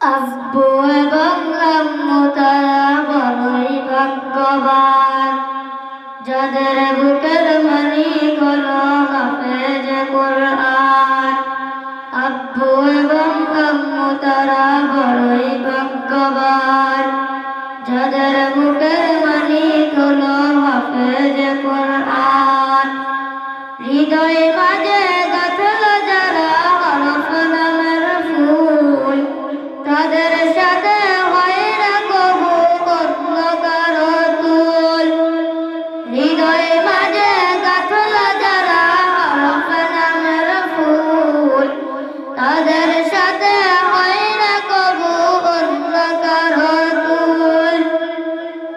আব্বু এবং আম্মু তারা বড়ই ভাগ্যবান, যাদের বুকের মালিক হলো হাফেজ কোরআন। আব্বু এবং আম্মু তারা বড়ই ভাগ্যবান, যাদের বুকের মালিক হলো হাফেজ কোরআন। হৃদয় মাঝে গাঁথল যারা হরফ নামের ফুল, তাদের সাথে হয় না কবু অন্য কারো তুল। হৃদয় মাঝে গাঁথল যারা হরফ নামের ফুল, তাদের সাথে হয় না কবু অন্য কারো তুল।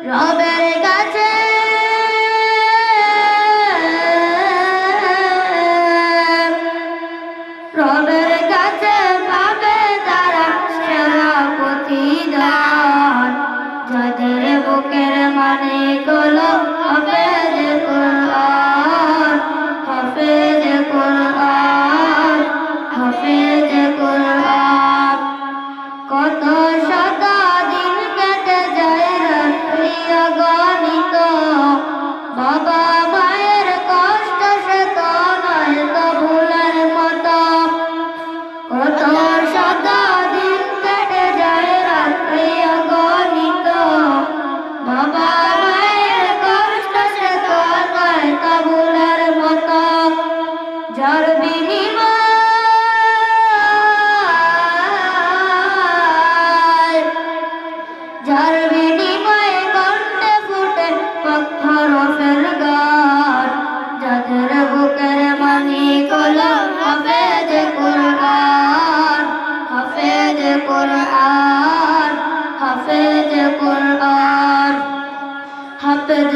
রবের কাছে রবের কাছে পাবে তারা সেরা প্রতিদান, যাদের বুকের মালিক হলো হাফেজ কোরআন, হাফেজ কোরআন, হাফেজ কোরআন। কত শত দিন কেটে যায় রাত্রি অগণিত, বাবা মায়ের কষ্ট সে তো নয় তো ভুলার মতো। কত শত দিন কেটে যায় রাত্রি অগণিত, বাবা মায়ের কষ্ট সে তো নয় তো ভুলার মতো। যার বিনিময়ে কণ্ঠে ফুটে হরফের গান, যাদের বুকের মালিক হলো হাফেজ কোরআন, হাফেজ কোরআন, হাফেজ কোরআন। হাফেজ